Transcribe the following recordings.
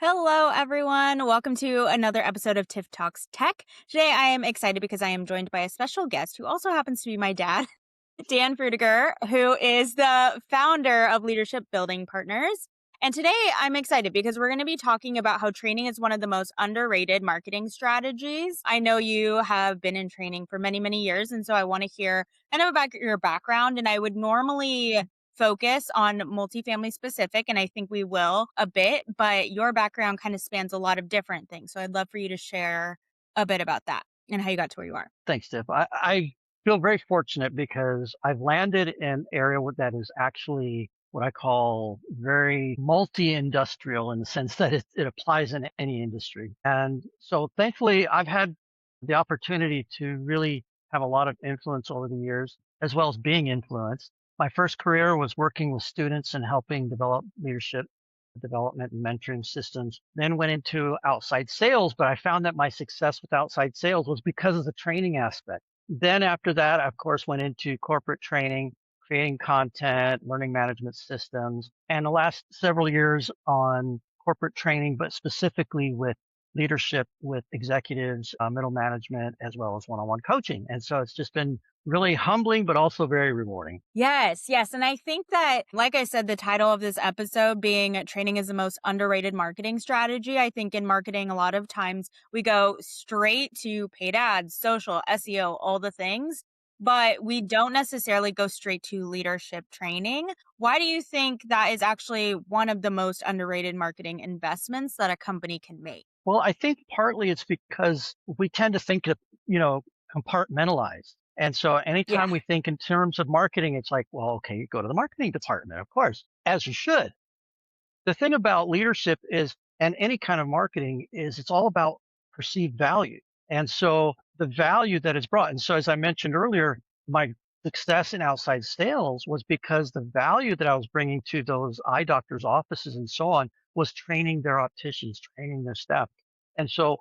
Hello, everyone. Welcome to another episode of Tiff Talks Tech. Today, I am excited because I am joined by a special guest who also happens to be my dad, Dan Frutiger, who is the founder of Leadership Building Partners. And today, I'm excited because we're going to be talking about how training is one of the most underrated marketing strategies. I know you have been in training for many, many years. And so I want to hear kind of about your background. And I would normally focus on multifamily specific, and I think we will a bit, but your background kind of spans a lot of different things. So I'd love for you to share a bit about that and how you got to where you are. Thanks, Tiff. I feel very fortunate because I've landed in an area that is actually what I call very multi-industrial in the sense that it applies in any industry. And so thankfully, I've had the opportunity to really have a lot of influence over the years, as well as being influenced. My first career was working with students and helping develop leadership development and mentoring systems, then went into outside sales. But I found that my success with outside sales was because of the training aspect. Then after that, I, of course, went into corporate training, creating content, learning management systems, and the last several years on corporate training, but specifically with leadership with executives, middle management, as well as one-on-one coaching. And so it's just been really humbling, but also very rewarding. Yes, yes. And I think that, like I said, the title of this episode being training is the most underrated marketing strategy. I think in marketing, a lot of times we go straight to paid ads, social, SEO, all the things, but we don't necessarily go straight to leadership training. Why do you think that is actually one of the most underrated marketing investments that a company can make? Well, I think partly it's because we tend to think of, compartmentalized. And so Yeah. anytime we think in terms of marketing, it's like, well, okay, you go to the marketing department, of course, as you should. The thing about leadership is, and any kind of marketing is it's all about perceived value. And so the value that is brought. And so as I mentioned earlier, my success in outside sales was because the value that I was bringing to those eye doctors' offices and so on was training their opticians, training their staff. And so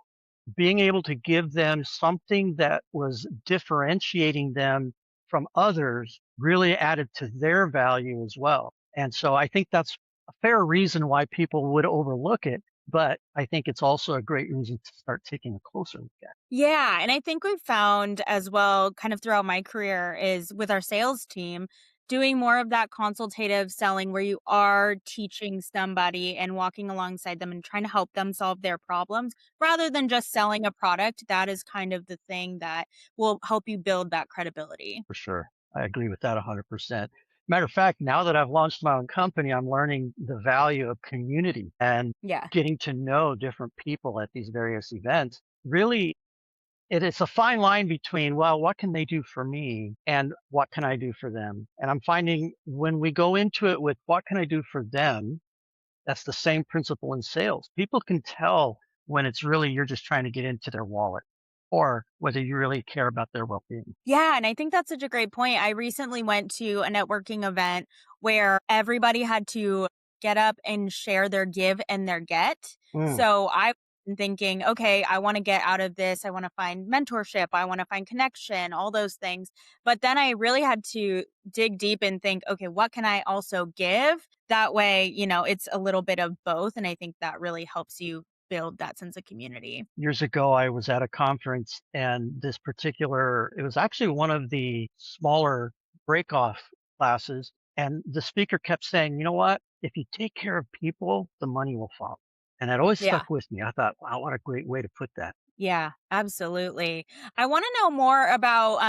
being able to give them something that was differentiating them from others really added to their value as well. And so I think that's a fair reason why people would overlook it, but I think it's also a great reason to start taking a closer look at. Yeah, and I think we've found as well, kind of throughout my career, is with our sales team, doing more of that consultative selling where you are teaching somebody and walking alongside them and trying to help them solve their problems rather than just selling a product. That is kind of the thing that will help you build that credibility. For sure. I agree with that 100%. Matter of fact, now that I've launched my own company, I'm learning the value of community and Yeah. getting to know different people at these various events. Really, it is a fine line between, well, what can they do for me and what can I do for them? And I'm finding when we go into it with what can I do for them, that's the same principle in sales. People can tell when it's really you're just trying to get into their wallet or whether you really care about their well-being. Yeah, and I think that's such a great point. I recently went to a networking event where everybody had to get up and share their give and their get. Mm, So I've been thinking, okay, I want to get out of this. I want to find mentorship. I want to find connection, all those things. But then I really had to dig deep and think, okay, what can I also give? That way, it's a little bit of both. And I think that really helps you build that sense of community. Years ago, I was at a conference and it was actually one of the smaller break off classes. And the speaker kept saying, you know what? If you take care of people, the money will follow. And that always Yeah. stuck with me. I thought, wow, what a great way to put that. Yeah, absolutely. I want to know more about,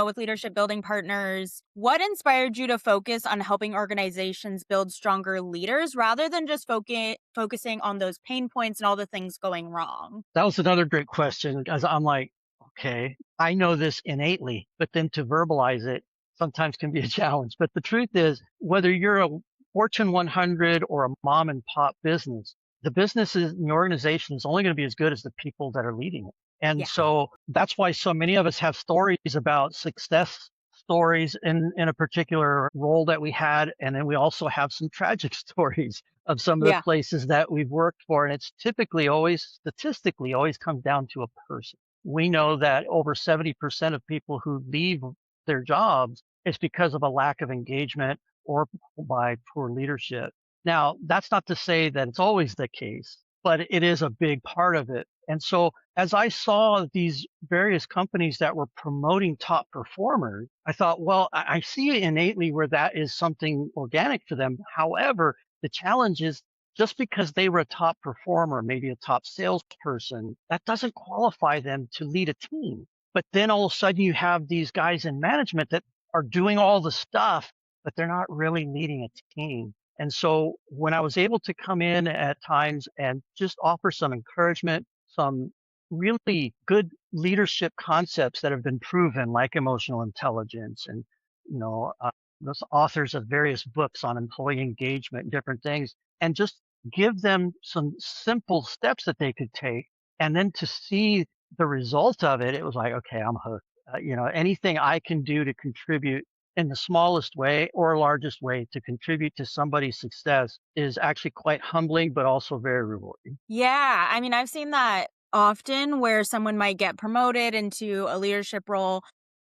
with leadership building partners, what inspired you to focus on helping organizations build stronger leaders rather than just focusing on those pain points and all the things going wrong? That was another great question because I'm like, okay, I know this innately, but then to verbalize it sometimes can be a challenge. But the truth is, whether you're a Fortune 100 or a mom and pop business, the business and the organization is only going to be as good as the people that are leading it. And Yeah. so that's why so many of us have stories about success stories in a particular role that we had. And then we also have some tragic stories of some of the Yeah. places that we've worked for. And it's typically always, statistically, always comes down to a person. We know that over 70% of people who leave their jobs is because of a lack of engagement or by poor leadership. Now, that's not to say that it's always the case, but it is a big part of it. And so as I saw these various companies that were promoting top performers, I thought, well, I see innately where that is something organic for them. However, the challenge is just because they were a top performer, maybe a top salesperson, that doesn't qualify them to lead a team. But then all of a sudden you have these guys in management that are doing all the stuff, but they're not really leading a team. And so when I was able to come in at times and just offer some encouragement, some really good leadership concepts that have been proven, like emotional intelligence and, you know, those authors of various books on employee engagement and different things, and just give them some simple steps that they could take. And then to see the result of it, it was like, okay, I'm hooked. Anything I can do to contribute in the smallest way or largest way to contribute to somebody's success is actually quite humbling, but also very rewarding. Yeah, I mean, I've seen that often where someone might get promoted into a leadership role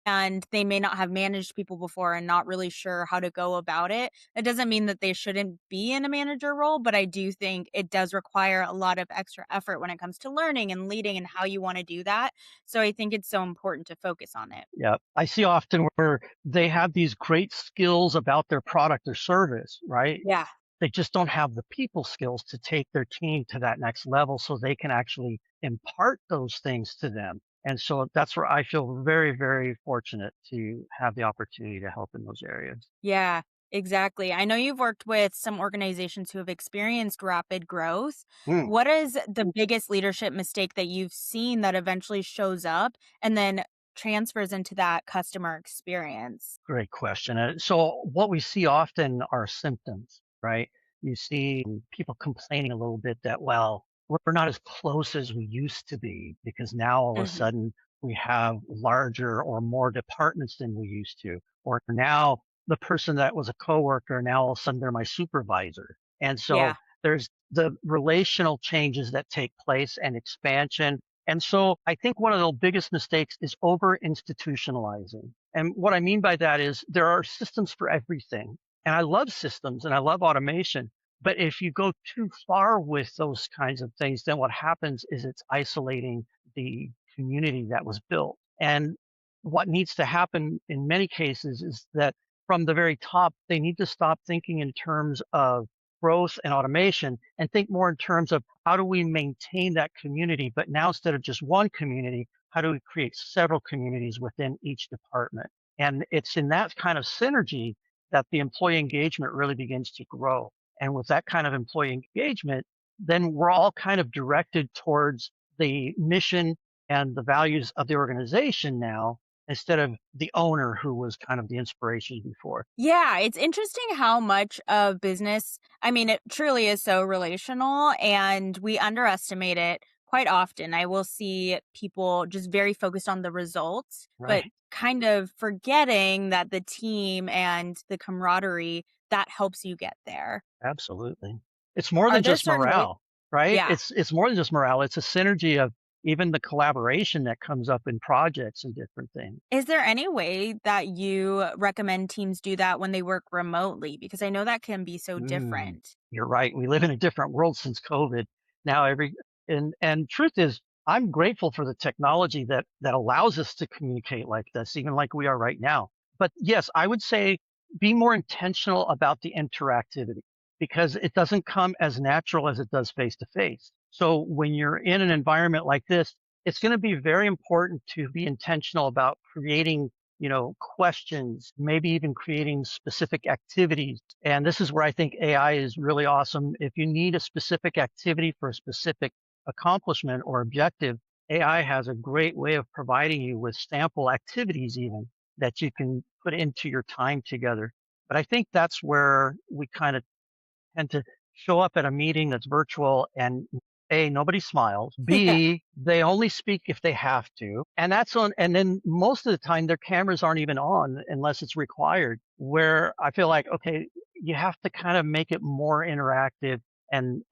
and they may not have managed people before and not really sure how to go about it. It doesn't mean that they shouldn't be in a manager role, but I do think it does require a lot of extra effort when it comes to learning and leading and how you want to do that. So I think it's so important to focus on it. Yeah. I see often where they have these great skills about their product or service, right? Yeah. They just don't have the people skills to take their team to that next level so they can actually impart those things to them. And so that's where I feel very, very fortunate to have the opportunity to help in those areas. Yeah, exactly. I know you've worked with some organizations who have experienced rapid growth. Mm, What is the biggest leadership mistake that you've seen that eventually shows up and then transfers into that customer experience? great question. So what we see often are symptoms, right? You see people complaining a little bit that, well, we're not as close as we used to be because now all of a Mhm. sudden we have larger or more departments than we used to. Or now the person that was a coworker, now all of a sudden they're my supervisor. And so Yeah. there's the relational changes that take place and expansion. And so I think one of the biggest mistakes is over institutionalizing. And what I mean by that is there are systems for everything. And I love systems and I love automation. But if you go too far with those kinds of things, then what happens is it's isolating the community that was built. And what needs to happen in many cases is that from the very top, they need to stop thinking in terms of growth and automation and think more in terms of how do we maintain that community? But now instead of just one community, how do we create several communities within each department? And it's in that kind of synergy that the employee engagement really begins to grow. And with that kind of employee engagement, then we're all kind of directed towards the mission and the values of the organization now instead of the owner who was kind of the inspiration before. Yeah, it's interesting how much of business, I mean, it truly is so relational and we underestimate it quite often. I will see people just very focused on the results, but Right. kind of forgetting that the team and the camaraderie that helps you get there. Absolutely. It's more Are than there just certain ways? morale, right? Yeah. It's more than just morale. It's a synergy of even the collaboration that comes up in projects and different things. Is there any way that you recommend teams do that when they work remotely? Because I know that can be so Mm, different. you're right. We live in a different world since COVID. Now and truth is I'm grateful for the technology that allows us to communicate like this, even like we are right now. But yes, I would say be more intentional about the interactivity because it doesn't come as natural as it does face to face. So when you're in an environment like this, it's going to be very important to be intentional about creating questions, maybe even creating specific activities. And this is where I think AI is really awesome. If you need a specific activity for a specific accomplishment or objective, AI has a great way of providing you with sample activities even that you can put into your time together. But I think that's where we kind of tend to show up at a meeting that's virtual and A, nobody smiles. Yeah. B, they only speak if they have to. And that's on, and then most of the time their cameras aren't even on unless it's required, where I feel like, okay, you have to kind of make it more interactive and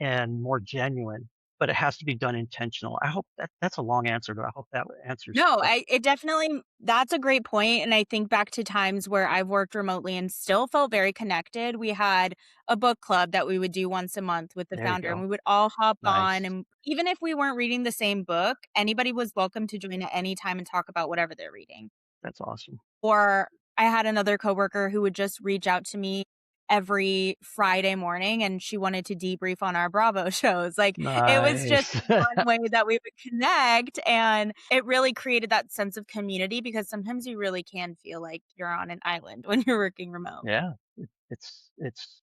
more genuine. but it has to be done intentional. I hope that's a long answer, but I hope that answers your No, question. it definitely that's a great point, and I think back to times where I've worked remotely and still felt very connected. We had a book club that we would do once a month with the There you founder, and go. we would all hop on, Nice. and even if we weren't reading the same book, anybody was welcome to join at any time and talk about whatever they're reading. That's awesome. Or I had another coworker who would just reach out to me every Friday morning, and she wanted to debrief on our Bravo shows. Like, it was just Nice. a fun way that we would connect, and it really created that sense of community because sometimes you really can feel like you're on an island when you're working remote. Yeah.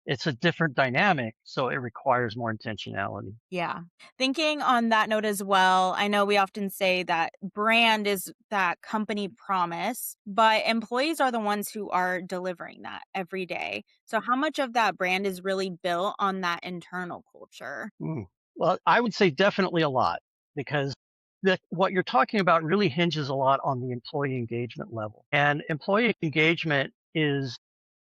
It's a different dynamic, so it requires more intentionality. Yeah. Thinking on that note as well, I know we often say that brand is that company promise, but employees are the ones who are delivering that every day. So, how much of that brand is really built on that internal culture? Mm. Well, I would say definitely a lot because what you're talking about really hinges a lot on the employee engagement level. And employee engagement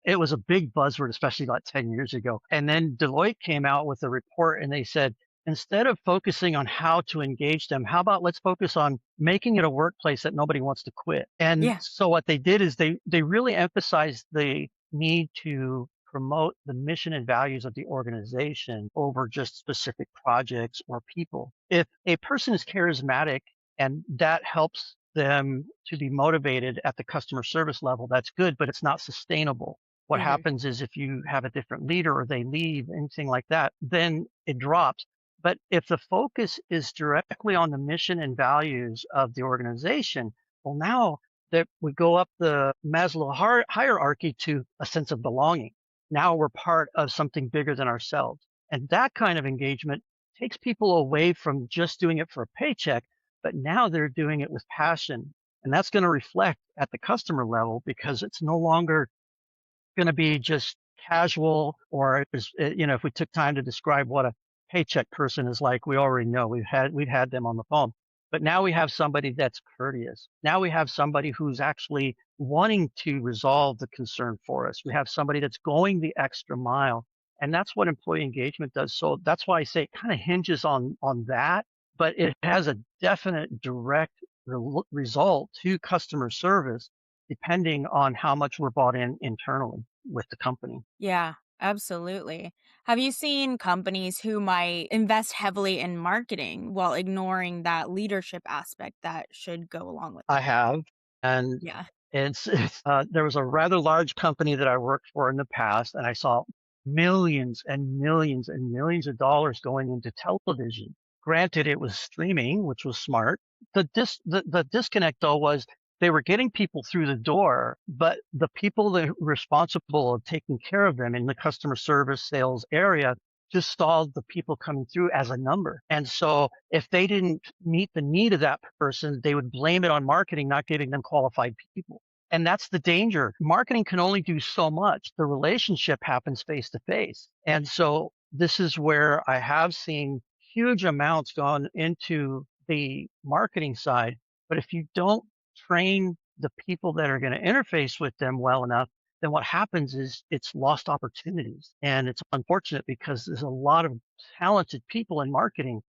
it was a big buzzword, especially about 10 years ago. And then Deloitte came out with a report and they said, instead of focusing on how to engage them, how about let's focus on making it a workplace that nobody wants to quit? And Yeah. so what they did is they really emphasized the need to promote the mission and values of the organization over just specific projects or people. If a person is charismatic and that helps them to be motivated at the customer service level, that's good, but it's not sustainable. What Mhm. happens is if you have a different leader or they leave, anything like that, then it drops. But if the focus is directly on the mission and values of the organization, well, now that we go up the Maslow hierarchy to a sense of belonging. Now we're part of something bigger than ourselves. And that kind of engagement takes people away from just doing it for a paycheck, but now they're doing it with passion. And that's going to reflect at the customer level because it's no longer going to be just casual or if we took time to describe what a paycheck person is like, we already know we've had them on the phone. But now we have somebody that's courteous. Now we have somebody who's actually wanting to resolve the concern for us. We have somebody that's going the extra mile. And that's what employee engagement does. So that's why I say it kind of hinges on that, but it has a definite direct result to customer service depending on how much we're bought in internally with the company. Yeah, absolutely. Have you seen companies who might invest heavily in marketing while ignoring that leadership aspect that should go along with I it? have, and Yeah. there was a rather large company that I worked for in the past, and I saw millions and millions and millions of dollars going into television. Granted, it was streaming, which was smart. The disconnect though was they were getting people through the door, but the people that were responsible of taking care of them in the customer service sales area just saw the people coming through as a number. And so if they didn't meet the need of that person, they would blame it on marketing not giving them qualified people. And that's the danger. Marketing can only do so much. The relationship happens face to face. And so this is where I have seen huge amounts gone into the marketing side. But if you don't train the people that are going to interface with them well enough, then what happens is it's lost opportunities. And it's unfortunate because there's a lot of talented people in marketing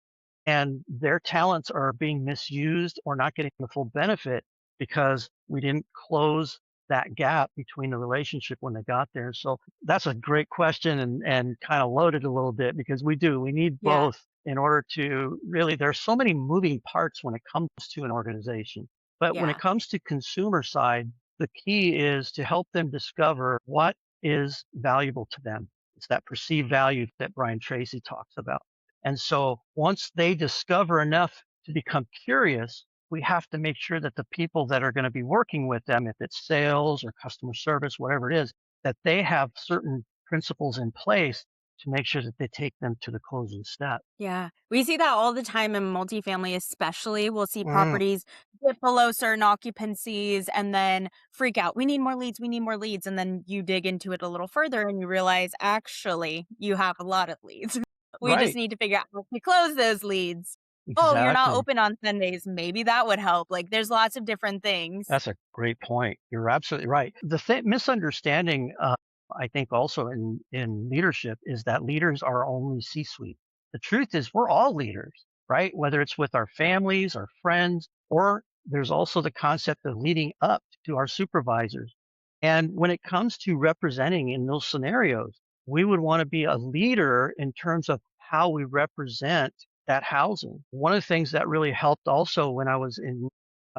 and their talents are being misused or not getting the full benefit because we didn't close that gap between the relationship when they got there. So that's a great question and kind of loaded a little bit because we need Yeah. both in order to really, there's so many moving parts when it comes to an organization. But when it Yeah. comes to consumer side, the key is to help them discover what is valuable to them. It's that perceived value that Brian Tracy talks about. And so once they discover enough to become curious, we have to make sure that the people that are going to be working with them, if it's sales or customer service, whatever it is, that they have certain principles in place to make sure that they take them to the closing step. Yeah. We see that all the time in multifamily, especially. We'll see Mm, properties dip below certain occupancies and then freak out. We need more leads. We need more leads. And then you dig into it a little further and you realize actually you have a lot of leads. We just right. need to figure out how to close those leads. Oh, you're not Exactly. open on Sundays. Maybe that would help. Like there's lots of different things. That's a great point. You're absolutely right. The misunderstanding, I think, also in leadership is that leaders are only C-suite. The truth is, we're all leaders. right? Whether it's with our families, our friends, or there's also the concept of leading up to our supervisors. And when it comes to representing in those scenarios, we would want to be a leader in terms of how we represent that housing. One of the things that really helped also when I was in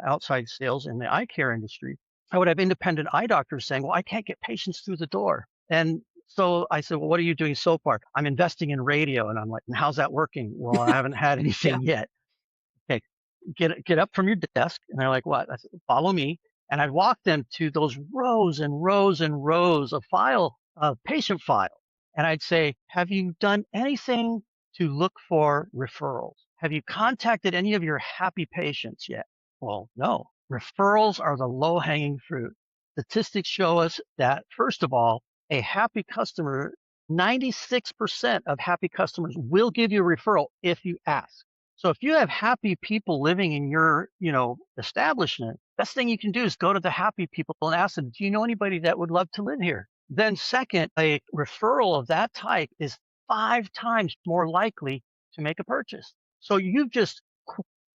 outside sales in the eye care industry, I would have independent eye doctors saying, well, I can't get patients through the door. And so I said, well, what are you doing so far? I'm investing in radio. And I'm like, and how's that working? Well, I haven't had Yeah. anything yet. Okay, get up from your desk. And they're like, what? I said, follow me. And I'd walk them to those rows and rows and rows of patient file. And I'd say, have you done anything to look for referrals? Have you contacted any of your happy patients yet? Well, no. Referrals are the low hanging fruit. Statistics show us that, first of all, a happy customer, 96% of happy customers will give you a referral if you ask. So if you have happy people living in your, establishment, best thing you can do is go to the happy people and ask them, do you know anybody that would love to live here? Then second, a referral of that type is 5 times more likely to make a purchase. So you've just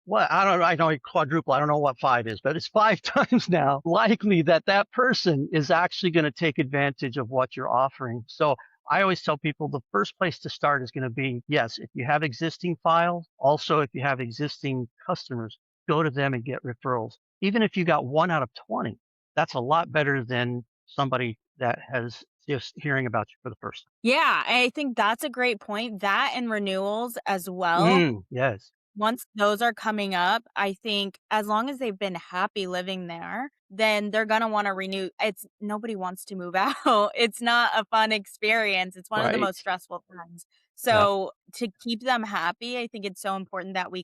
what I don't know, I know quadruple, I don't know what five is, but it's 5 times now likely that that person is actually going to take advantage of what you're offering. So I always tell people the first place to start is going to be, yes, if you have existing files, also if you have existing customers, go to them and get referrals. Even if you got 1 out of 20, that's a lot better than somebody that has just hearing about you for the first Yeah, I think that's a great point. That and renewals as time. well. Yes, Once those are coming up, I think as long as they've been happy living there, then they're gonna wanna renew. It's nobody wants to move out. It's not a fun experience. It's one of the right. most stressful times. Yeah. So, to keep them happy, I think it's so important that we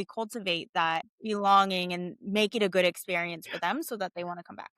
cultivate that belonging and make it a good experience for them so that they wanna come back.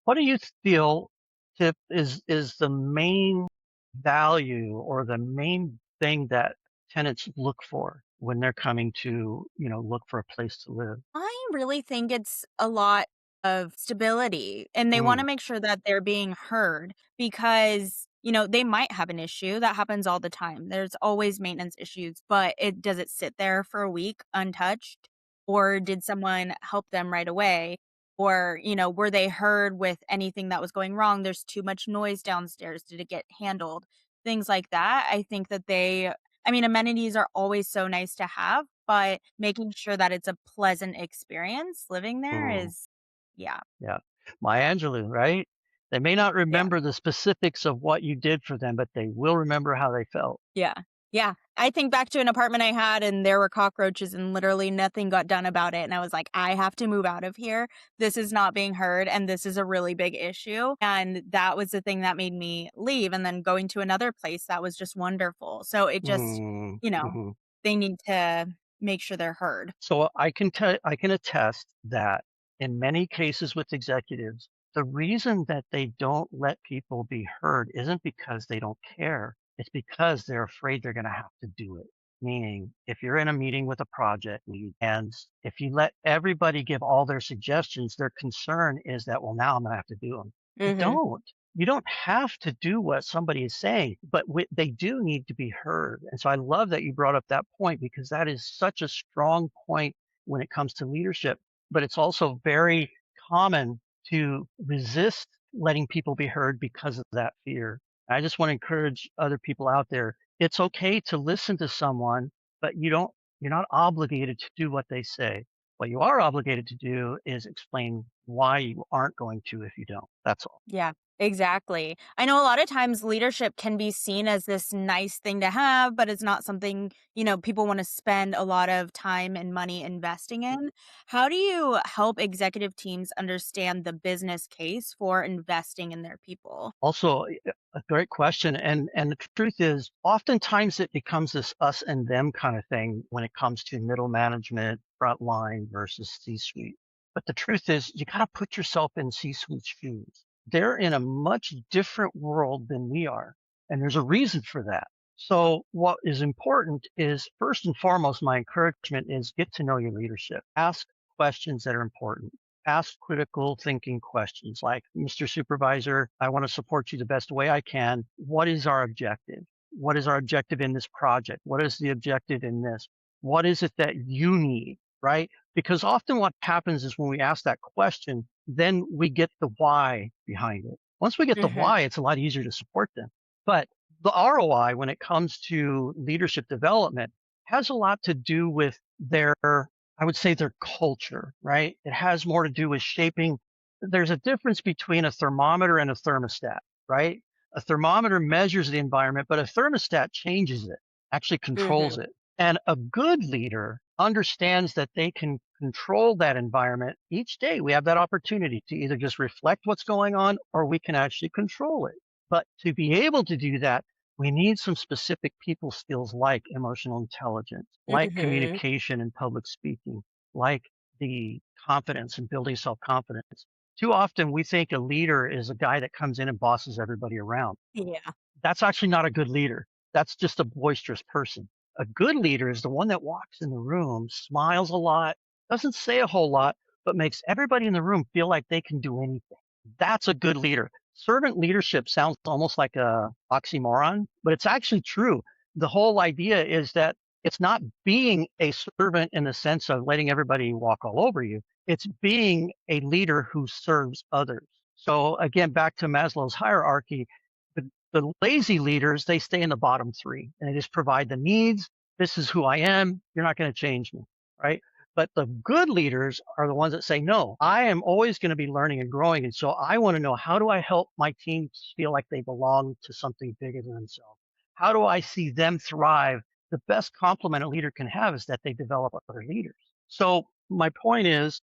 What do you feel, Tip, is the main value or the main thing that tenants look for when they're coming to, look for a place to live? I really think it's a lot of stability, and they Mm, wanna make sure that they're being heard because, they might have an issue, that happens all the time. There's always maintenance issues, but does it sit there for a week untouched? Or did someone help them right away? Or, were they heard with anything that was going wrong? There's too much noise downstairs. Did it get handled? Things like that. Amenities are always so nice to have, but making sure that it's a pleasant experience living there mm, is yeah, yeah. Maya Angelou, right? They may not yeah, remember the specifics of what you did for them, but they will remember how they felt. yeah, yeah. I think back to an apartment I had and there were cockroaches and literally nothing got done about it, and I was like, "I have to move out of here. This is not being heard, and this is a really big issue." And that was the thing that made me leave, and then going to another place that was just wonderful. So it just, Mm, you know, mhm. they need to make sure they're heard. So I can attest that in many cases with executives, the reason that they don't let people be heard isn't because they don't care. It's because they're afraid they're going to have to do it. Meaning, if you're in a meeting with a project lead and if you let everybody give all their suggestions, their concern is that, well, now I'm going to have to do them. You Mhm. don't. You don't have to do what somebody is saying, but they do need to be heard. And so I love that you brought up that point because that is such a strong point when it comes to leadership. But it's also very common to resist letting people be heard because of that fear. I just want to encourage other people out there. It's okay to listen to someone, but you're not obligated to do what they say. What you are obligated to do is explain why you aren't going to if you don't. That's all. Yeah, exactly. I know a lot of times leadership can be seen as this nice thing to have, but it's not something, people want to spend a lot of time and money investing in. How do you help executive teams understand the business case for investing in their people? Also, a great question, and the truth is, oftentimes it becomes this us and them kind of thing when it comes to middle management, frontline versus C-suite. But the truth is, you got to put yourself in C-suite shoes. They're in a much different world than we are, and there's a reason for that. So what is important is first and foremost, my encouragement is get to know your leadership. Ask questions that are important. Ask critical thinking questions like, Mr. Supervisor, I want to support you the best way I can. What is our objective? What is our objective in this project? What is the objective in this? What is it that you need, right? Because often what happens is when we ask that question, then we get the why behind it. Once we get the Mhm. why, it's a lot easier to support them. But the ROI, when it comes to leadership development, has a lot to do with their, I would say, their culture, right? It has more to do with shaping. There's a difference between a thermometer and a thermostat, right? A thermometer measures the environment, but a thermostat changes it, actually controls Mhm. it. And a good leader understands that they can control that environment each day. We have that opportunity to either just reflect what's going on or we can actually control it. But to be able to do that, we need some specific people skills like emotional intelligence, like Mhm. communication and public speaking, like the confidence and building self confidence. Too often we think a leader is a guy that comes in and bosses everybody around. Yeah. That's actually not a good leader. That's just a boisterous person. A good leader is the one that walks in the room, smiles a lot, doesn't say a whole lot, but makes everybody in the room feel like they can do anything. That's a good leader. Servant leadership sounds almost like a oxymoron, but it's actually true. The whole idea is that it's not being a servant in the sense of letting everybody walk all over you. It's being a leader who serves others. So again, back to Maslow's hierarchy, the lazy leaders, they stay in the bottom three and they just provide the needs. This is who I am. You're not going to change me, right? But the good leaders are the ones that say, no, I am always going to be learning and growing. And so I want to know, how do I help my team feel like they belong to something bigger than themselves? How do I see them thrive? The best compliment a leader can have is that they develop other leaders. So my point is,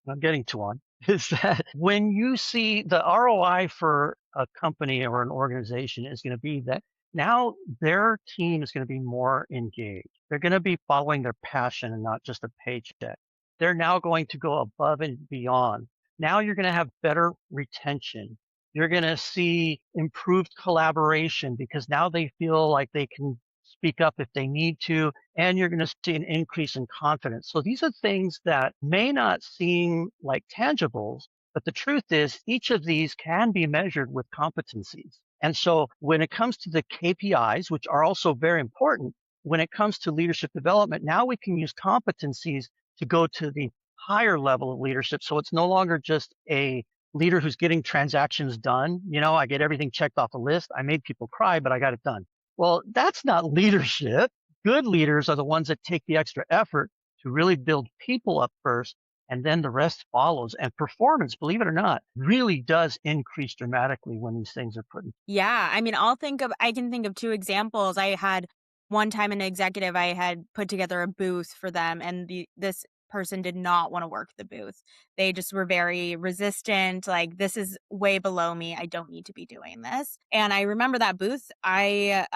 I'm getting to one, is that when you see the ROI for a company or an organization is going to be that now their team is going to be more engaged. They're going to be following their passion and not just a paycheck. They're now going to go above and beyond. Now you're going to have better retention. You're going to see improved collaboration because now they feel like they can speak up if they need to, and you're going to see an increase in confidence. So these are things that may not seem like tangibles, but the truth is each of these can be measured with competencies. And so when it comes to the KPIs, which are also very important, when it comes to leadership development, now we can use competencies to go to the higher level of leadership. So it's no longer just a leader who's getting transactions done. You know, I get everything checked off the list. I made people cry, but I got it done. Well, that's not leadership. Good leaders are the ones that take the extra effort to really build people up first, and then the rest follows. And performance, believe it or not, really does increase dramatically when these things are put in. Yeah, I mean, I can think of 2 examples. I had one time an executive, I had put together a booth for them, and this person did not wanna work the booth. They just were very resistant, like, "This is way below me, I don't need to be doing this." And I remember that booth, I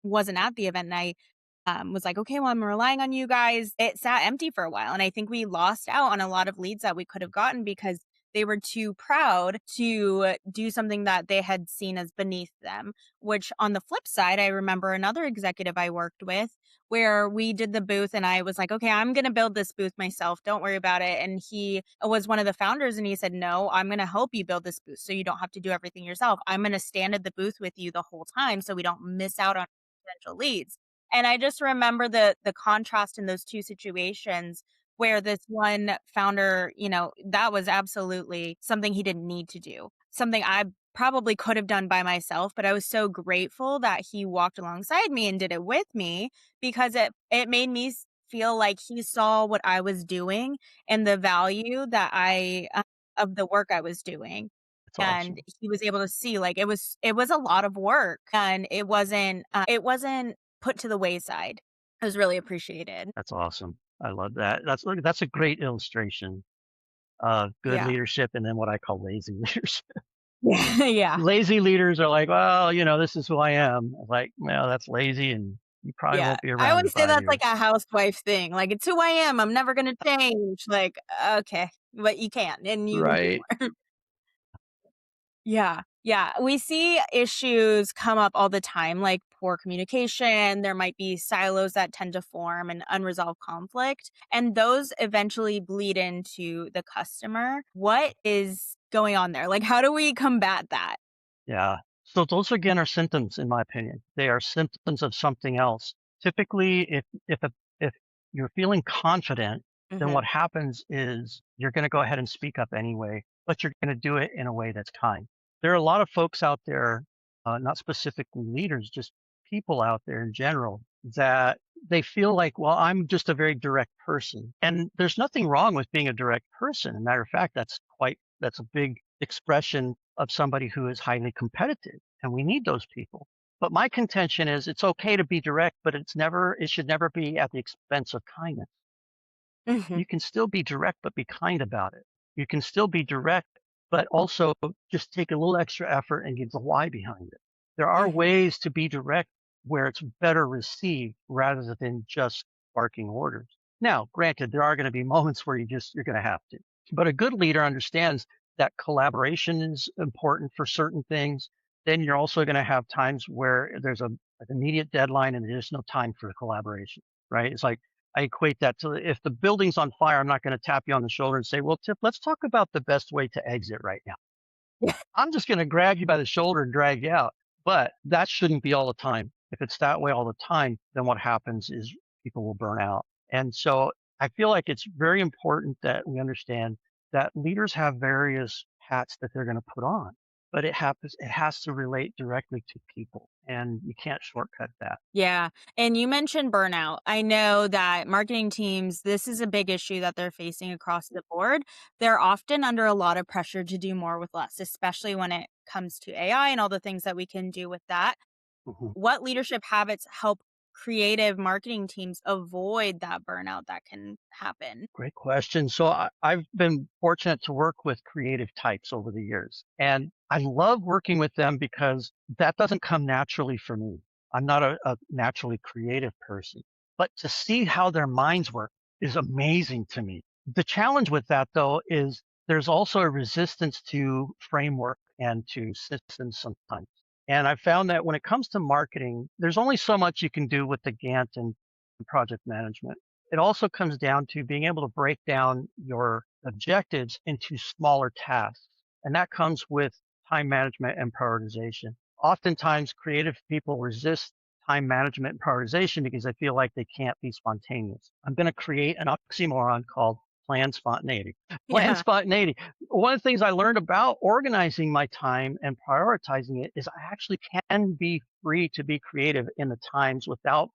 wasn't at the event, and I was like, "Okay, well, I'm relying on you guys." It sat empty for a while, and I think we lost out on a lot of leads that we could have gotten because they were too proud to do something that they had seen as beneath them. Which on the flip side, I remember another executive I worked with where we did the booth and I was like, okay, I'm going to build this booth myself. Don't worry about it. And he was one of the founders and he said, no, I'm going to help you build this booth so you don't have to do everything yourself. I'm going to stand at the booth with you the whole time so we don't miss out on potential leads. And I just remember the contrast in those two situations where this one founder, that was absolutely something he didn't need to do. Something I probably could have done by myself, but I was so grateful that he walked alongside me and did it with me because it made me feel like he saw what I was doing and the value that I of the work I was doing. It's And awesome. he was able to see like it was a lot of work and it wasn't put to the wayside. It was really appreciated. That's awesome. I love that. That's a great illustration of good Yeah. leadership and then what I call lazy leadership. Yeah. Lazy leaders are like, well, this is who I am. Like, well, that's lazy and you probably Yeah. won't be I around in always say that's 5 years. like a housewife thing, like, "It's who I am, I'm never gonna change." Like, "Okay, but you can, and you can do Right. more." Yeah, yeah, we see issues come up all the time, like poor communication, there might be silos that tend to form and unresolved conflict, and those eventually bleed into the customer. What is going on there? Like, how do we combat that? Yeah. So those again are symptoms, in my opinion. They are symptoms of something else. Typically, if you're feeling confident, then Hmm. what happens is you're going to go ahead and speak up anyway, but you're going to do it in a way that's kind. There are a lot of folks out there, not specifically leaders, just people out there in general, that they feel like, well, I'm just a very direct person. And there's nothing wrong with being a direct person. As a matter of fact, that's a big expression of somebody who is highly competitive. And we need those people. But my contention is it's okay to be direct, but it should never be at the expense of kindness. Hmm. You can still be direct, but be kind about it. You can still be direct, but also just take a little extra effort and give the why behind it. There are Hmm. ways to be direct where it's better received rather than just barking orders. Now, granted, there are going to be moments where you're going to have to. But a good leader understands that collaboration is important for certain things. Then you're also going to have times where there's an immediate deadline and there's no time for collaboration, right? It's like I equate that to if the building's on fire, I'm not going to tap you on the shoulder and say, well, Tip, let's talk about the best way to exit right now. I'm just going to grab you by the shoulder and drag you out. But that shouldn't be all the time. If it's that way all the time, then what happens is people will burn out. And so I feel like it's very important that we understand that leaders have various hats that they're going to put on, but it has to relate directly to people, and you can't shortcut that. Yeah. And you mentioned burnout. I know that marketing teams, this is a big issue that they're facing across the board. They're often under a lot of pressure to do more with less, especially when it comes to AI and all the things that we can do with that. Mhm. What leadership habits help creative marketing teams avoid that burnout that can happen? Great question. So I've been fortunate to work with creative types over the years, and I love working with them because that doesn't come naturally for me. I'm not a naturally creative person, but to see how their minds work is amazing to me. The challenge with that, though, is there's also a resistance to framework and to systems sometimes. And I found that when it comes to marketing, there's only so much you can do with the Gantt and project management. It also comes down to being able to break down your objectives into smaller tasks. And that comes with time management and prioritization. Oftentimes, creative people resist time management and prioritization because they feel like they can't be spontaneous. I'm going to create an oxymoron called planned spontaneity. Planned Yeah. spontaneity. One of the things I learned about organizing my time and prioritizing it is I actually can be free to be creative in the times without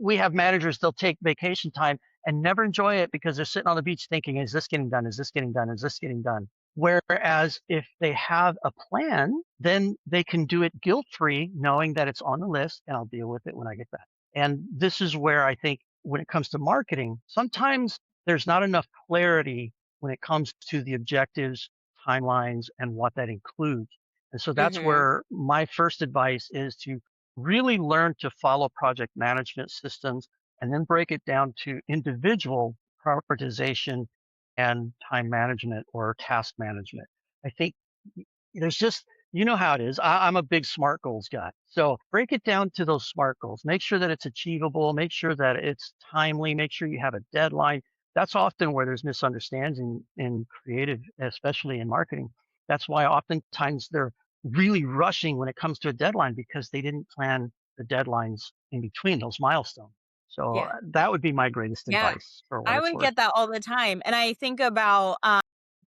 we have managers, they'll take vacation time and never enjoy it because they're sitting on the beach thinking, is this getting done? Is this getting done? Is this getting done? Whereas if they have a plan, then they can do it guilt free, knowing that it's on the list and I'll deal with it when I get back. And this is where I think when it comes to marketing, sometimes there's not enough clarity when it comes to the objectives, timelines, and what that includes. And so that's Hmm. where my first advice is to really learn to follow project management systems and then break it down to individual prioritization and time management or task management. I think there's just, you know how it is. I'm a big SMART goals guy. So break it down to those SMART goals. Make sure that it's achievable. Make sure that it's timely. Make sure you have a deadline. That's often where there's misunderstanding in creative, especially in marketing. That's why oftentimes they're really rushing when it comes to a deadline because they didn't plan the deadlines in between those milestones. So Yeah. that would be my greatest Yeah. advice for what I it's would worth. get that all the time. And I think about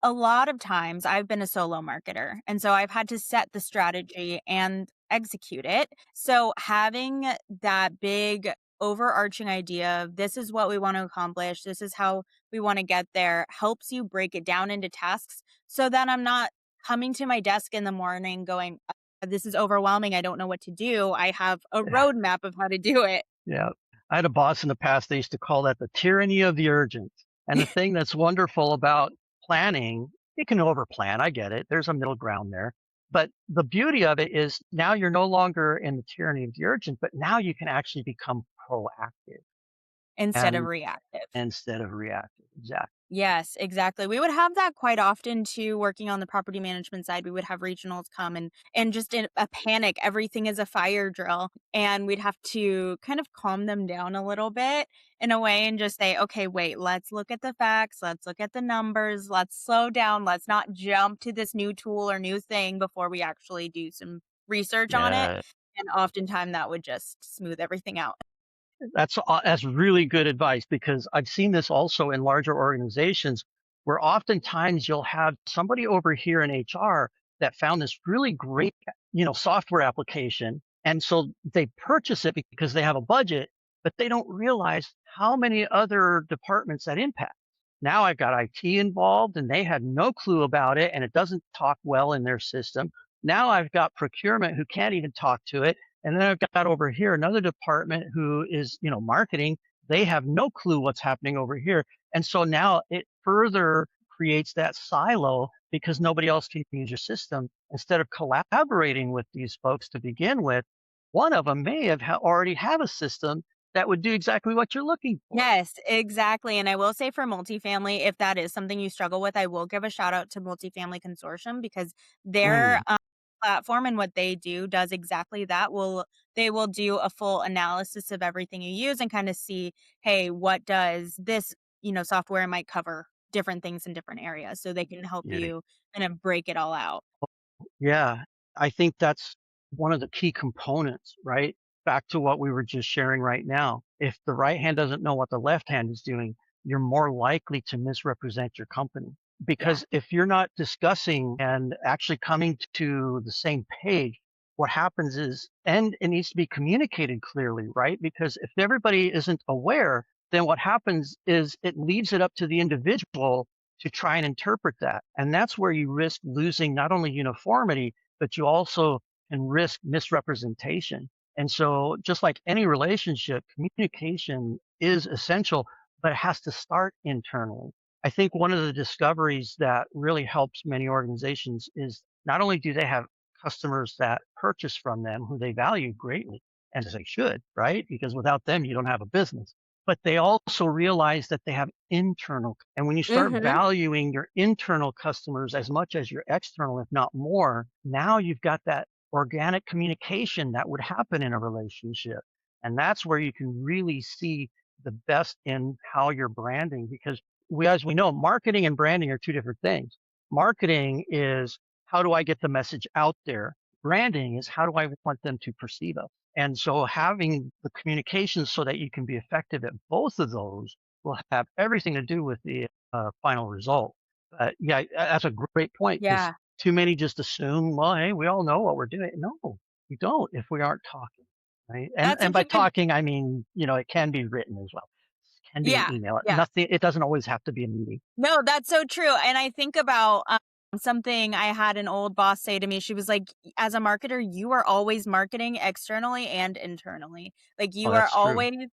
a lot of times I've been a solo marketer, and so I've had to set the strategy and execute it. So having that big overarching idea of this is what we want to accomplish, this is how we want to get there, helps you break it down into tasks so that I'm not coming to my desk in the morning going, this is overwhelming. I don't know what to do. I have a roadmap of how to do it. Yeah. I had a boss in the past, they used to call that the tyranny of the urgent. And the thing that's wonderful about planning, you can overplan, I get it. There's a middle ground there. But the beauty of it is now you're no longer in the tyranny of the urgent, but now you can actually become proactive Instead of and reactive. instead of reactive. Exactly. Yes, exactly. We would have that quite often too, working on the property management side. We would have regionals come and just in a panic, everything is a fire drill. And we'd have to kind of calm them down a little bit in a way and just say, okay, wait, let's look at the facts, let's look at the numbers, let's slow down, let's not jump to this new tool or new thing before we actually do some research on it. Yeah. And oftentimes that would just smooth everything out. That's really good advice because I've seen this also in larger organizations where oftentimes you'll have somebody over here in HR that found this really great, software application. And so they purchase it because they have a budget, but they don't realize how many other departments that impacts. Now I've got IT involved and they had no clue about it and it doesn't talk well in their system. Now I've got procurement who can't even talk to it, and then I've got over here another department who is, marketing. They have no clue what's happening over here. And so now it further creates that silo because nobody else can use your system. Instead of collaborating with these folks to begin with, one of them may have already have a system that would do exactly what you're looking for. Yes, exactly, and I will say for multifamily, if that is something you struggle with, I will give a shout out to Multifamily Consortium because their, Mm, platform and what they do does exactly that. They will do a full analysis of everything you use and kinda see, "Hey, what does this, software might cover different things in different areas," so they can help yeah. you kind of break it all out. Yeah, I think that's one of the key components, right? Back to what we were just sharing right now. If the right hand doesn't know what the left hand is doing, you're more likely to misrepresent your company. Yeah. Because if you're not discussing and actually coming to the same page, what happens is, and it needs to be communicated clearly, right? Because if everybody isn't aware, then what happens is it leaves it up to the individual to try and interpret that. And that's where you risk losing not only uniformity, but you also can risk misrepresentation. And so, just like any relationship, communication is essential, but it has to start internally. I think one of the discoveries that really helps many organizations is not only do they have customers that purchase from them who they value greatly, and as they should, right? Because without them, you don't have a business, but they also realize that they have internal. And when you start Mhm. valuing your internal customers as much as your external, if not more, now you've got that organic communication that would happen in a relationship. And that's where you can really see the best in how you're branding because as we know, marketing and branding are two different things. Marketing is how do I get the message out there? Branding is how do I want them to perceive us? And so having the communication so that you can be effective at both of those will have everything to do with the final result. But yeah, that's a great point because Yeah. too many just assume, well, hey, we all know what we're doing. No, we don't if we aren't talking, right? And That's and such by a good. talking, I mean it can be written as well. It can be an Yeah, email. yeah. Nothing. It doesn't always have to be a meeting. No, that's so true, and I think about, something I had an old boss say to me, she was like, "As a marketer, you are always marketing externally and internally. Like, Oh, you are that's true. always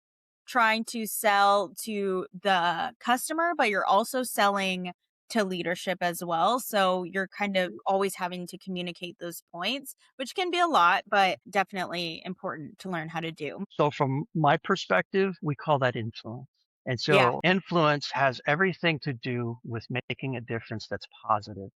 trying to sell to the customer, but you're also selling to leadership as well, so you're kind of always having to communicate those points, which can be a lot, but definitely important to learn how to do." So from my perspective, we call that influence. And Yeah. so influence has everything to do with making a difference that's positive.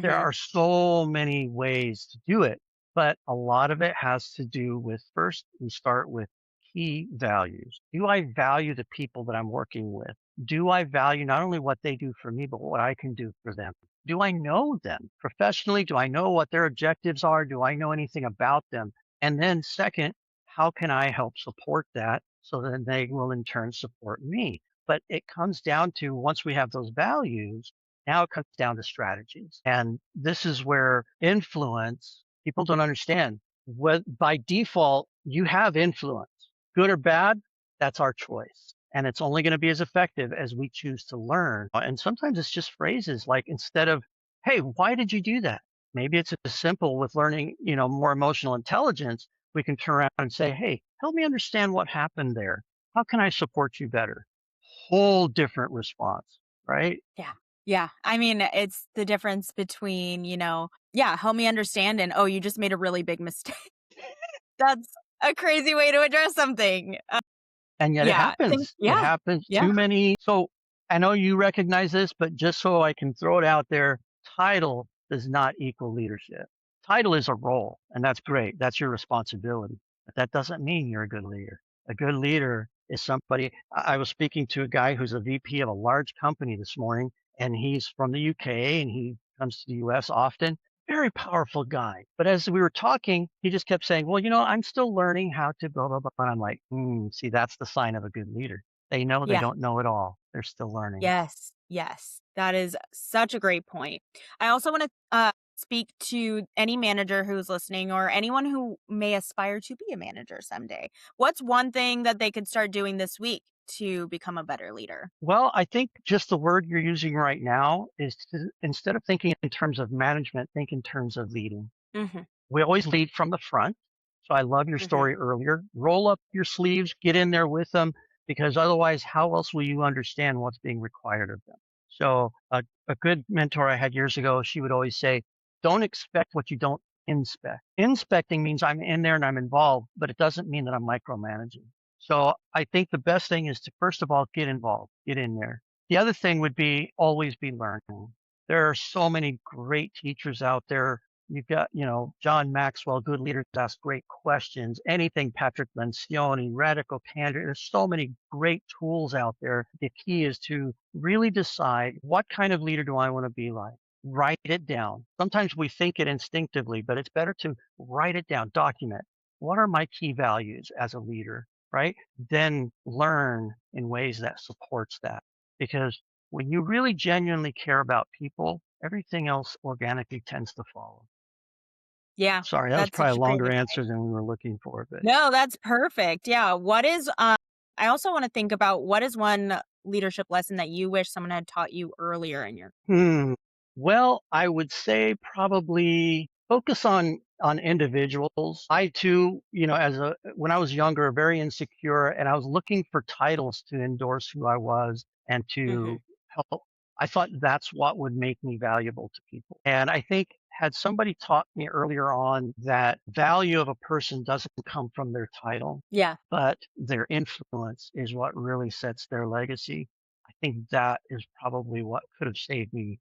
There Mhm. are so many ways to do it, but a lot of it has to do with first, we start with key values. Do I value the people that I'm working with? Do I value not only what they do for me, but what I can do for them? Do I know them professionally? Do I know what their objectives are? Do I know anything about them? And then, second, how can I help support that so then they will in turn support me? But it comes down to once we have those values, now it comes down to strategies. And this is where influence, people don't understand. By default, you have influence, good or bad, that's our choice. And it's only going to be as effective as we choose to learn. And sometimes it's just phrases like instead of, hey, why did you do that? Maybe it's as simple with learning, more emotional intelligence. We can turn around and say, hey, help me understand what happened there. How can I support you better? Whole different response, right? Yeah. Yeah. I mean, it's the difference between, yeah, help me understand and, oh, you just made a really big mistake. That's a crazy way to address something. And yet it Yeah. happens. It Yeah. happens Yeah. too many. So I know you recognize this, but just so I can throw it out there, title does not equal leadership. Title is a role, and that's great. That's your responsibility. But that doesn't mean you're a good leader. A good leader is somebody. I was speaking to a guy who's a VP of a large company this morning, and he's from the UK and he comes to the US often. very powerful guy. But as we were talking, he just kept saying, well, I'm still learning how to blah, blah, blah. And I'm like, see, that's the sign of a good leader. They know they Yeah. don't know it all. They're still learning. Yes. Yes. That is such a great point. I also want to speak to any manager who's listening or anyone who may aspire to be a manager someday. What's one thing that they could start doing this week to become a better leader? Well, I think just the word you're using right now is to, instead of thinking in terms of management, think in terms of leading. Hmm. We always lead from the front. So I love your Hmm. story earlier. Roll up your sleeves, get in there with them, because otherwise, how else will you understand what's being required of them? So a good mentor I had years ago, she would always say, don't expect what you don't inspect. Inspecting means I'm in there and I'm involved, but it doesn't mean that I'm micromanaging. So I think the best thing is to, first of all, get involved, get in there. The other thing would be always be learning. There are so many great teachers out there. You've got, John Maxwell, good leaders ask great questions. Anything Patrick Lencioni, Radical Candor. There's so many great tools out there. The key is to really decide, what kind of leader do I want to be like? Write it down. Sometimes we think it instinctively, but it's better to write it down, document. What are my key values as a leader, right? Then learn in ways that supports that. Because when you really genuinely care about people, everything else organically tends to follow. Yeah, Sorry, that was that's probably such a a great longer answer advice. than we were looking for, but No, that's perfect. Yeah. I also want to think about what is one leadership lesson that you wish someone had taught you earlier in your. hmm. Well, I would say probably focus on individuals. I too, as a when I was younger, very insecure, and I was looking for titles to endorse who I was and Hmm. to help. I thought that's what would make me valuable to people. And I think had somebody taught me earlier on that value of a person doesn't come from their title, Yeah. but their influence is what really sets their legacy. I think that is probably what could have saved me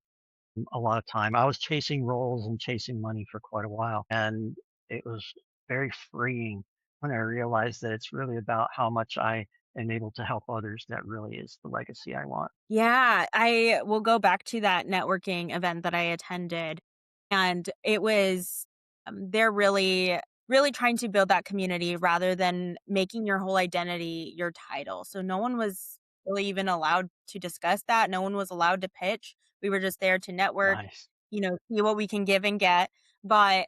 a lot of time. I was chasing roles and chasing money for quite a while, and it was very freeing when I realized that it's really about how much I am able to help others that really is the legacy I want. Yeah, I will go back to that networking event that I attended, and it was they're really trying to build that community rather than making your whole identity your title. So no one was really even allowed to discuss that. No one was allowed to pitch. We were just there to network, Nice. see what we can give and get. But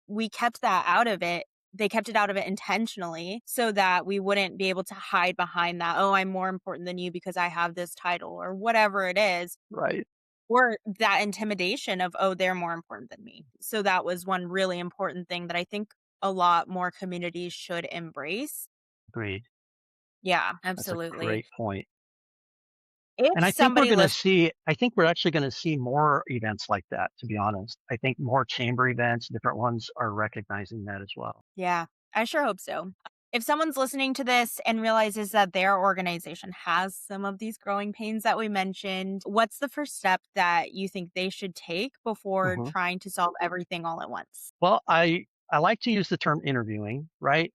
we kept that out of it. They kept it out of it intentionally so that we wouldn't be able to hide behind that, "Oh, I'm more important than you because I have this title," or whatever it is, Right. or that intimidation of, "Oh, they're more important than me." So that was one really important thing that I think a lot more communities should embrace. Agreed. Yeah, That's a absolutely. great point. If And somebody I think we're actually going to see more events like that, to be honest. I think more chamber events, different ones are recognizing that as well. Yeah, I sure hope so. If someone's listening to this and realizes that their organization has some of these growing pains that we mentioned, what's the first step that you think they should take before Mhm. trying to solve everything all at once? Well, I like to use the term interviewing, right?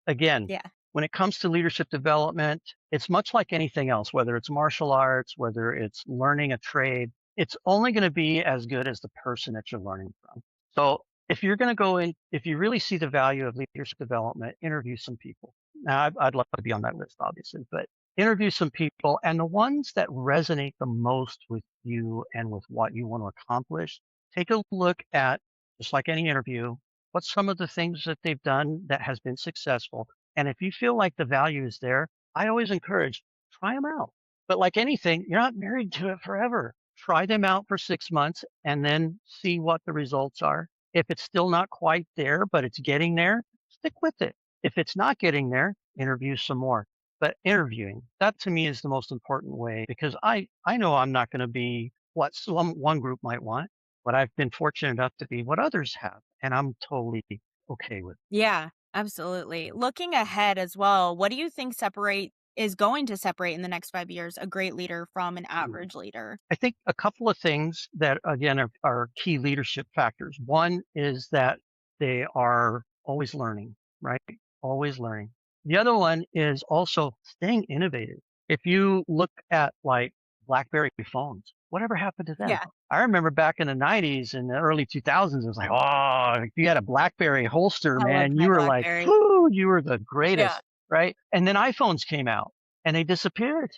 Again, Yeah. when it comes to leadership development, it's much like anything else, whether it's martial arts, whether it's learning a trade, it's only going to be as good as the person that you're learning from. So if you're going to go in, if you really see the value of leadership development, interview some people. Now, I'd love to be on that list, obviously, but interview some people, and the ones that resonate the most with you and with what you want to accomplish, take a look at, just like any interview, what's some of the things that they've done that has been successful. And if you feel like the value is there, I always encourage, try them out. But like anything, you're not married to it forever. Try them out for 6 months and then see what the results are. If it's still not quite there, but it's getting there, stick with it. If it's not getting there, interview some more. But interviewing, that to me is the most important way, because I know I'm not going to be what one group might want, but I've been fortunate enough to be what others have, and I'm totally okay with Yeah, absolutely. Looking ahead as well, what do you think separate is going to separate in the next 5 years a great leader from an it. average leader? I think a couple of things that again are key leadership factors. One is that they are always learning, right? Always learning. The other one is also staying innovative. If you look at like BlackBerry phones. Whatever happened to them? Yeah. I remember back in the 90s and the early 2000s, it was like, oh, if you had a BlackBerry holster, I loved man, you my were like, BlackBerry. whoo, you were the Yeah. greatest, right? And then iPhones came out and they disappeared.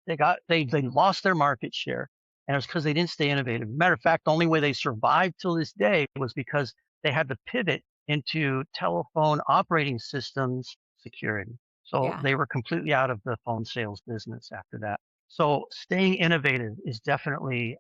They lost their market share, and it was because they didn't stay innovative. Matter of fact, the only way they survived till this day was because they had to pivot into telephone operating systems security. So Yeah. they were completely out of the phone sales business after that. So staying innovative is definitely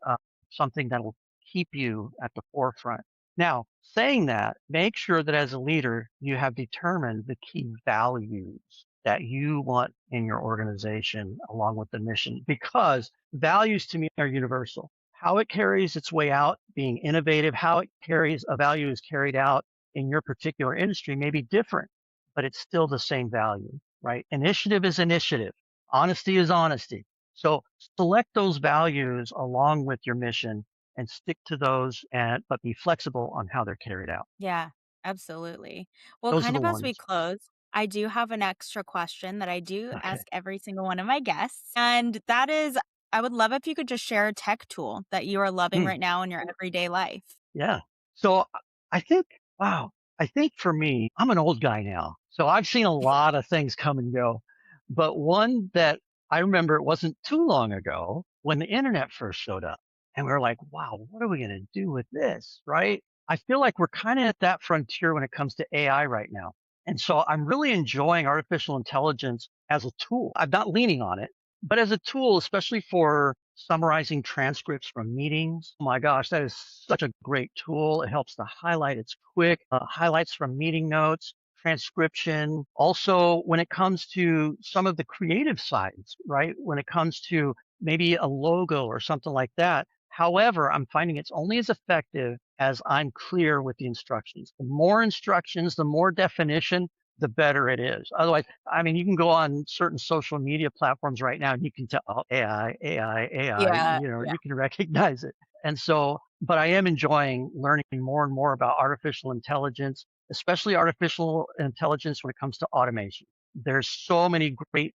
something that will keep you at the forefront. Now, saying that, make sure that as a leader, you have determined the key values that you want in your organization along with the mission, because values to me are universal. How it carries its way out, being innovative, how it carries a value is carried out in your particular industry may be different, but it's still the same value, right? Initiative is initiative. Honesty is honesty. So select those values along with your mission and stick to those and but be flexible on how they're carried out. Yeah, absolutely. Well, Those are kind the of as we ones. close, I do have an extra question that I do Okay. ask every single one of my guests. And that is, I would love if you could just share a tech tool that you are loving Hmm. right now in your everyday life. Yeah. So I think, wow, I think for me, I'm an old guy now. So I've seen a lot of things come and go. But one that I remember it wasn't too long ago when the internet first showed up. And we were like, wow, what are we going to do with this? Right. I feel like we're kind of at that frontier when it comes to AI right now. And so I'm really enjoying artificial intelligence as a tool. I'm not leaning on it, but as a tool, especially for summarizing transcripts from meetings. Oh my gosh, that is such a great tool. It helps to highlight. It's quick, highlights from meeting notes, transcription. Also, when it comes to some of the creative sides, right? When it comes to maybe a logo or something like that. However, I'm finding it's only as effective as I'm clear with the instructions. The more instructions, the more definition, the better it is. Otherwise, I mean, you can go on certain social media platforms right now and you can tell, oh, AI, AI, AI, Yeah, yeah. you can recognize it. And so, but I am enjoying learning more and more about artificial intelligence, especially artificial intelligence when it comes to automation. There's so many great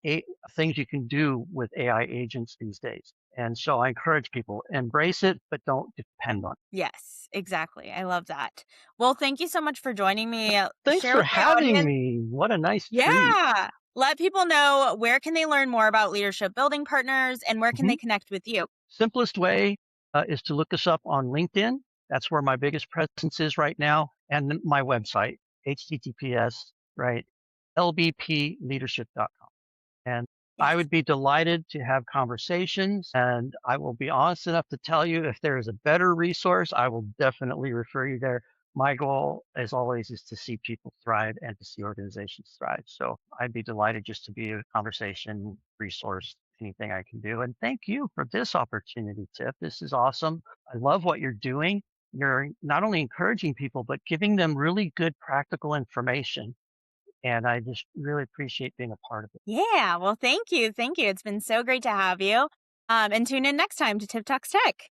things you can do with AI agents these days. And so I encourage people, embrace it, but don't depend on it. Yes, exactly. I love that. Well, thank you so much for joining me. Thanks Share for with my having audience. me. What a nice treat. Yeah. Let people know where can they learn more about leadership building partners and where can Mhm. they connect with you? Simplest way is to look us up on LinkedIn. That's where my biggest presence is right now, and my website, https, right, lbpleadership.com. And I Yes. would be delighted to have conversations. And I will be honest enough to tell you if there is a better resource, I will definitely refer you there. My goal, as always, is to see people thrive and to see organizations thrive. So I'd be delighted just to be a conversation resource, anything I can do. And thank you for this opportunity, Tiff. This is awesome. I love what you're doing. You're not only encouraging people, but giving them really good practical information. And I just really appreciate being a part of it. Yeah. Well, thank you. Thank you. It's been so great to have you. And tune in next time to Tip Talks Tech.